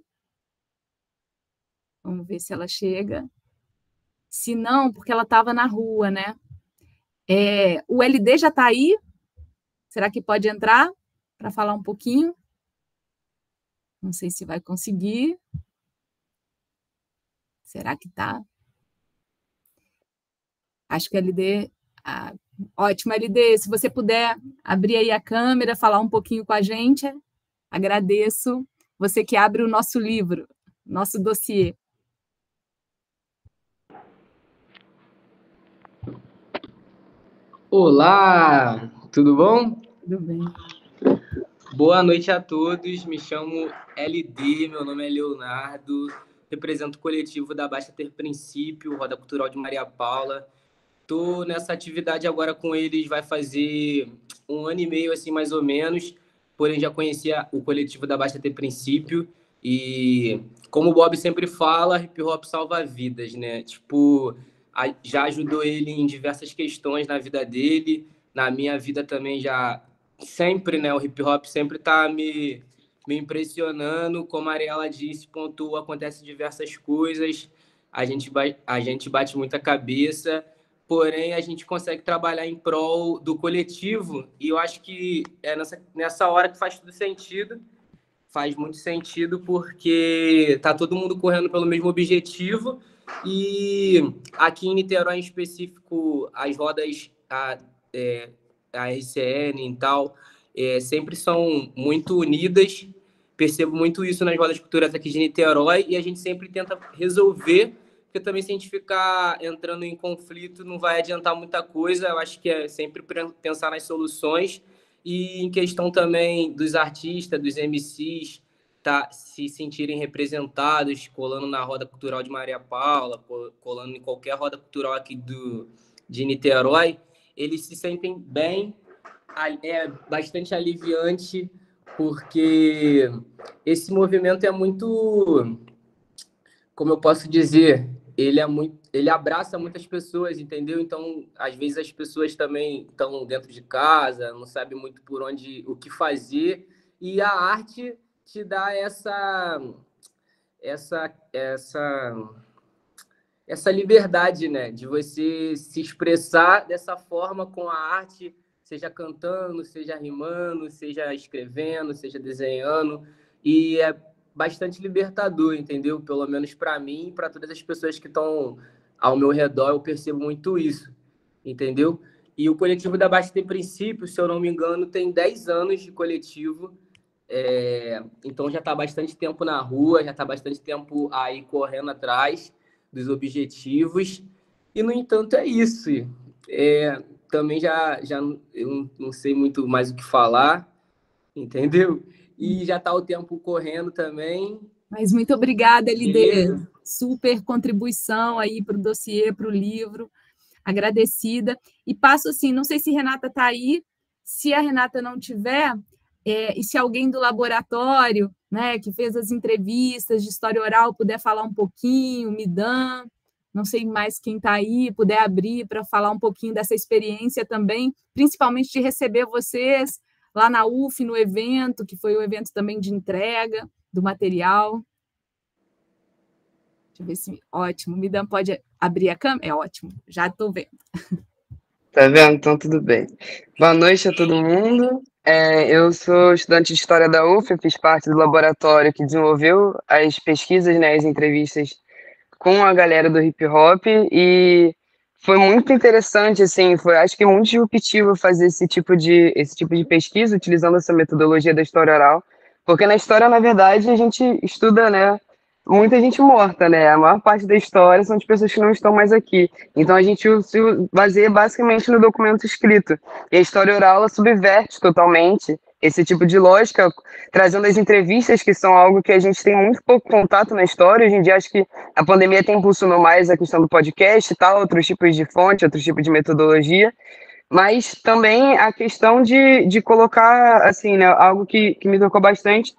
Vamos ver se ela chega. Se não, porque ela estava na rua, né? O LD já está aí? Será que pode entrar para falar um pouquinho? Não sei se vai conseguir. Será que está? Acho que o LD... ótimo, LD. Se você puder abrir aí a câmera, falar um pouquinho com a gente, agradeço. Você que abre o nosso livro, nosso dossiê.
Olá, tudo bom?
Tudo bem.
Boa noite a todos, me chamo LD, meu nome é Leonardo, represento o coletivo da Basta Ter Princípio, Roda Cultural de Maria Paula. Estou nessa atividade agora com eles, vai fazer 1 ano e meio, assim, mais ou menos, porém já conhecia o coletivo da Basta Ter Princípio e, como o Bob sempre fala, hip hop salva vidas, né? Tipo, já ajudou ele em diversas questões na vida dele, na minha vida também já sempre, né? O hip hop sempre tá me impressionando, como a Ariela disse, pontua, acontece diversas coisas, a gente bate muita cabeça, porém a gente consegue trabalhar em prol do coletivo e eu acho que é nessa hora que faz tudo sentido, faz muito sentido porque tá todo mundo correndo pelo mesmo objetivo e aqui em Niterói em específico as rodas a RCN e tal sempre são muito unidas, percebo muito isso nas rodas culturais aqui de Niterói e a gente sempre tenta resolver, porque também se a gente ficar entrando em conflito não vai adiantar muita coisa, eu acho que é sempre pensar nas soluções e em questão também dos artistas, dos MCs, se sentirem representados, colando na Roda Cultural de Maria Paula, colando em qualquer roda cultural aqui de Niterói, eles se sentem bem, é bastante aliviante, porque esse movimento é muito, como eu posso dizer, ele abraça muitas pessoas, entendeu? Então, às vezes as pessoas também estão dentro de casa, não sabem muito por onde, o que fazer, e a arte te dá essa liberdade, né, de você se expressar dessa forma com a arte, seja cantando, seja rimando, seja escrevendo, seja desenhando, e é bastante libertador, entendeu? Pelo menos para mim e para todas as pessoas que estão ao meu redor, eu percebo muito isso, entendeu? E o coletivo da Basta Tem Princípio, se eu não me engano, tem 10 anos de coletivo, então já está bastante tempo na rua, já está bastante tempo aí correndo atrás dos objetivos, e no entanto é isso. Também já eu não sei muito mais o que falar, entendeu? E já está o tempo correndo também.
Mas muito obrigada, LD.
Beleza?
Super contribuição aí para o dossiê, para o livro. Agradecida. E passo assim, não sei se Renata está aí, se a Renata não tiver, e se alguém do laboratório, né, que fez as entrevistas de história oral, puder falar um pouquinho, Midan, não sei mais quem está aí, puder abrir para falar um pouquinho dessa experiência também, principalmente de receber vocês lá na UF, no evento, que foi o evento também de entrega do material. Deixa eu ver se... Ótimo. Midan pode abrir a câmera? É ótimo. Já estou vendo.
Tá vendo? Então, tudo bem. Boa noite a todo mundo. Eu sou estudante de História da UF, eu fiz parte do laboratório que desenvolveu as pesquisas, né, as entrevistas com a galera do hip hop e foi muito interessante, assim, acho que muito disruptivo fazer esse tipo de pesquisa utilizando essa metodologia da história oral, porque na história, na verdade, a gente estuda, né, muita gente morta, né? A maior parte da história são de pessoas que não estão mais aqui. Então a gente se baseia basicamente no documento escrito. E a história oral, ela subverte totalmente esse tipo de lógica, trazendo as entrevistas, que são algo que a gente tem muito pouco contato na história. Hoje em dia, acho que a pandemia até impulsionou mais a questão do podcast e tal, outros tipos de fonte, outros tipos de metodologia. Mas também a questão de colocar, assim, né, algo que me tocou bastante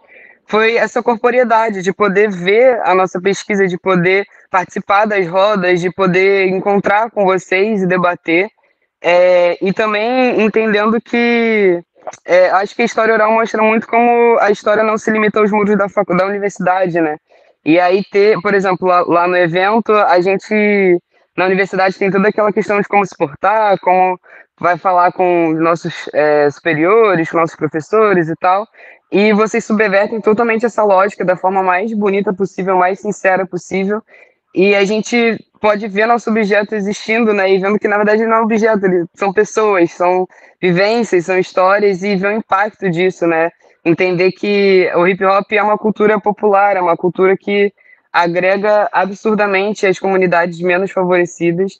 foi essa corporeidade, de poder ver a nossa pesquisa, de poder participar das rodas, de poder encontrar com vocês e debater. E também entendendo que acho que a história oral mostra muito como a história não se limita aos muros da universidade, né? E aí ter, por exemplo, lá no evento, a gente, na universidade, tem toda aquela questão de como se portar, como vai falar com os nossos superiores, com nossos professores e tal, e vocês subvertem totalmente essa lógica da forma mais bonita possível, mais sincera possível, e a gente pode ver nosso objeto existindo, né, e vendo que na verdade não é um objeto, são pessoas, são vivências, são histórias, e ver o impacto disso, né, entender que o hip hop é uma cultura popular, é uma cultura que agrega absurdamente as comunidades menos favorecidas,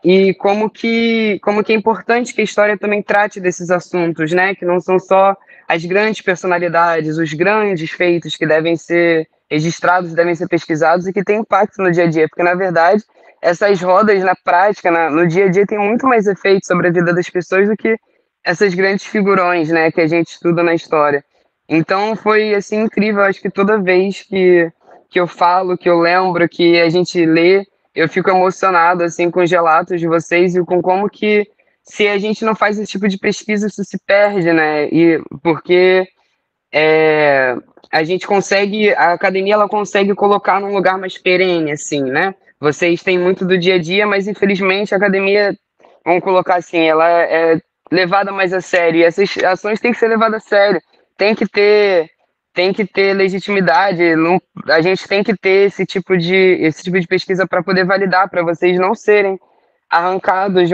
e como que é importante que a história também trate desses assuntos, né? Que não são só as grandes personalidades, os grandes feitos que devem ser registrados, devem ser pesquisados e que têm impacto no dia a dia, porque na verdade essas rodas na prática, no dia a dia, têm muito mais efeito sobre a vida das pessoas do que essas grandes figurões, né? Que a gente estuda na história. Então foi assim incrível, acho que toda vez que eu falo, que eu lembro, que a gente lê, eu fico emocionado assim com os relatos de vocês e com como que, se a gente não faz esse tipo de pesquisa, isso se perde, né? E porque a gente consegue, a academia, ela consegue colocar num lugar mais perene, assim, né? Vocês têm muito do dia a dia, mas infelizmente a academia, vamos colocar assim, ela é levada mais a sério. E essas ações têm que ser levadas a sério. Tem que ter, tem que ter legitimidade. Não, a gente tem que ter esse tipo de pesquisa para poder validar, para vocês não serem arrancados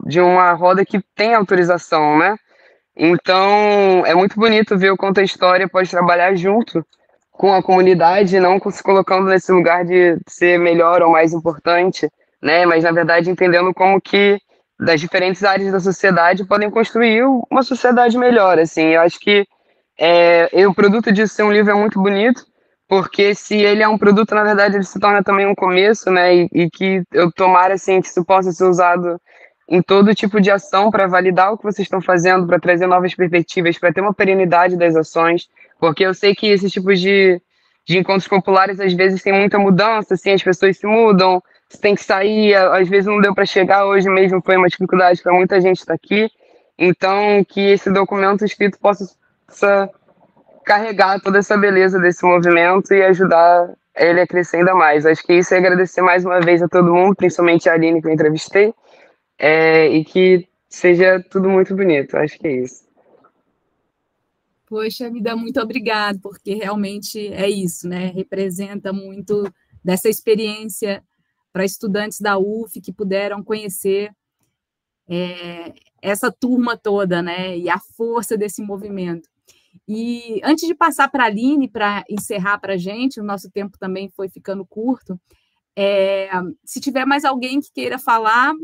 de uma roda que tem autorização, né? Então, é muito bonito ver o quanto a história pode trabalhar junto com a comunidade, não se colocando nesse lugar de ser melhor ou mais importante, né? Mas, na verdade, entendendo como que das diferentes áreas da sociedade podem construir uma sociedade melhor, assim. Eu acho que o produto disso ser um livro é muito bonito, porque se ele é um produto, na verdade, ele se torna também um começo, né? E que eu tomara, assim, que isso possa ser usado em todo tipo de ação para validar o que vocês estão fazendo, para trazer novas perspectivas, para ter uma perenidade das ações, porque eu sei que esses tipos de encontros populares, às vezes, tem muita mudança, assim, as pessoas se mudam, você tem que sair, às vezes não deu para chegar, hoje mesmo foi uma dificuldade para muita gente estar aqui, então que esse documento escrito possa carregar toda essa beleza desse movimento e ajudar ele a crescer ainda mais. Acho que isso é agradecer mais uma vez a todo mundo, principalmente a Aline, que eu entrevistei, e que seja tudo muito bonito. Acho que é isso.
Poxa vida, muito obrigado, porque realmente é isso, né? Representa muito dessa experiência para estudantes da UF que puderam conhecer essa turma toda, né? E a força desse movimento. E antes de passar para a Aline, para encerrar para a gente, o nosso tempo também foi ficando curto, se tiver mais alguém que queira falar,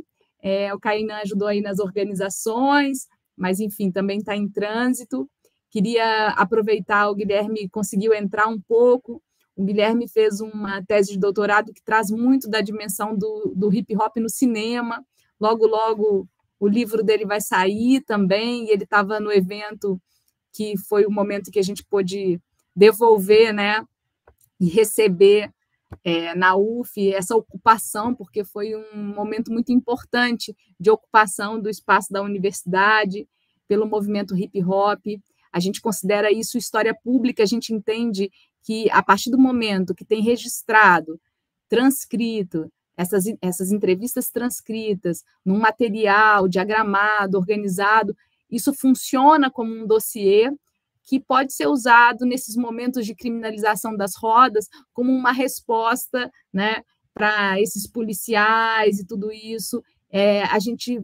o Kainan ajudou aí nas organizações, mas, enfim, também está em trânsito. Queria aproveitar, o Guilherme conseguiu entrar um pouco, o Guilherme fez uma tese de doutorado que traz muito da dimensão do hip-hop no cinema, logo, logo o livro dele vai sair também, e ele estava no evento que foi o momento que a gente pôde devolver, né, e receber na UF essa ocupação, porque foi um momento muito importante de ocupação do espaço da universidade pelo movimento hip-hop. A gente considera isso história pública, a gente entende que, a partir do momento que tem registrado, transcrito, essas entrevistas transcritas, num material diagramado, organizado, isso funciona como um dossiê que pode ser usado nesses momentos de criminalização das rodas como uma resposta, né, para esses policiais e tudo isso. A gente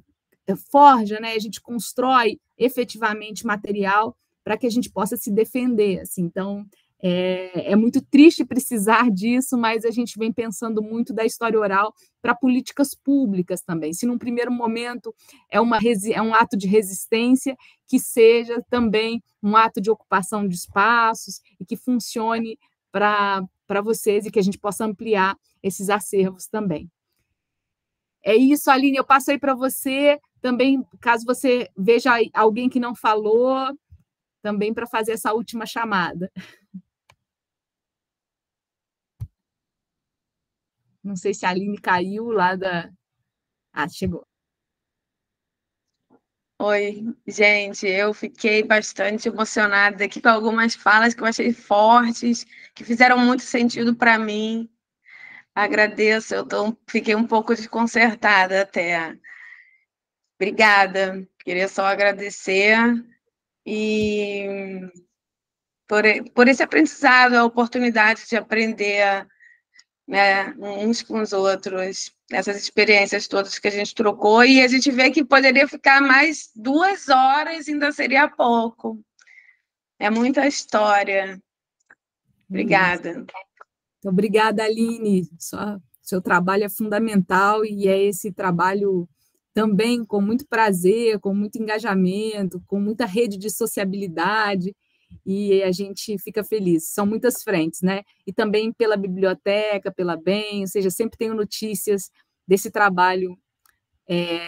forja, né, a gente constrói efetivamente material para que a gente possa se defender. Assim. Então, É muito triste precisar disso, mas a gente vem pensando muito da história oral para políticas públicas também. Se num primeiro momento é um ato de resistência, que seja também um ato de ocupação de espaços e que funcione para vocês e que a gente possa ampliar esses acervos também. É isso, Aline, eu passo aí para você também, caso você veja alguém que não falou, também para fazer essa última chamada. Não sei se a Aline caiu lá da... Ah, chegou.
Oi, gente, eu fiquei bastante emocionada aqui com algumas falas que eu achei fortes, que fizeram muito sentido para mim. Agradeço, fiquei um pouco desconcertada até. Obrigada, queria só agradecer e por esse aprendizado, a oportunidade de aprender, né, uns com os outros, essas experiências todas que a gente trocou, e a gente vê que poderia ficar mais 2 horas, ainda seria pouco. É muita história. Obrigada.
Então, obrigada, Aline. Seu trabalho é fundamental e é esse trabalho também com muito prazer, com muito engajamento, com muita rede de sociabilidade, e a gente fica feliz. São muitas frentes, né? E também pela biblioteca, pela BEM, ou seja, sempre tenho notícias desse trabalho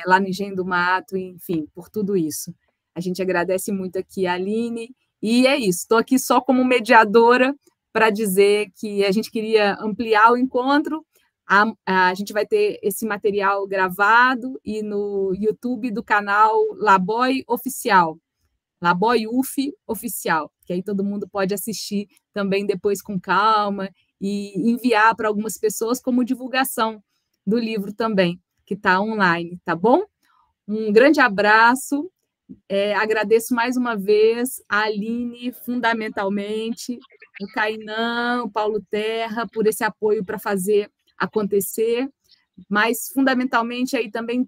lá no Engenho do Mato, enfim, por tudo isso. A gente agradece muito aqui a Aline, e é isso, estou aqui só como mediadora para dizer que a gente queria ampliar o encontro. A gente vai ter esse material gravado e no YouTube do canal Laboy Oficial, Laboy UF Oficial, que aí todo mundo pode assistir também depois com calma e enviar para algumas pessoas como divulgação do livro também, que está online, tá bom? Um grande abraço, agradeço mais uma vez a Aline, fundamentalmente, o Cainã, o Paulo Terra, por esse apoio para fazer acontecer, mas fundamentalmente aí também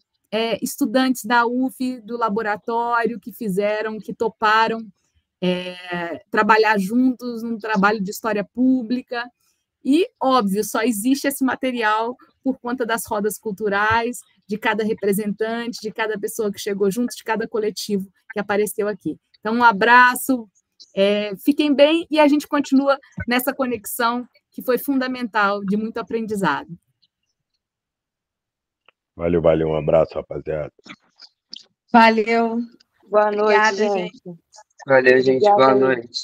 estudantes da UF, do laboratório, que toparam trabalhar juntos num trabalho de história pública, e, óbvio, só existe esse material por conta das rodas culturais, de cada representante, de cada pessoa que chegou junto, de cada coletivo que apareceu aqui. Então, um abraço, fiquem bem, e a gente continua nessa conexão que foi fundamental, de muito aprendizado.
Valeu, um abraço, rapaziada.
Valeu.
Boa noite,
Obrigada,
gente.
Valeu, gente.
Obrigada
Boa
aí.
noite.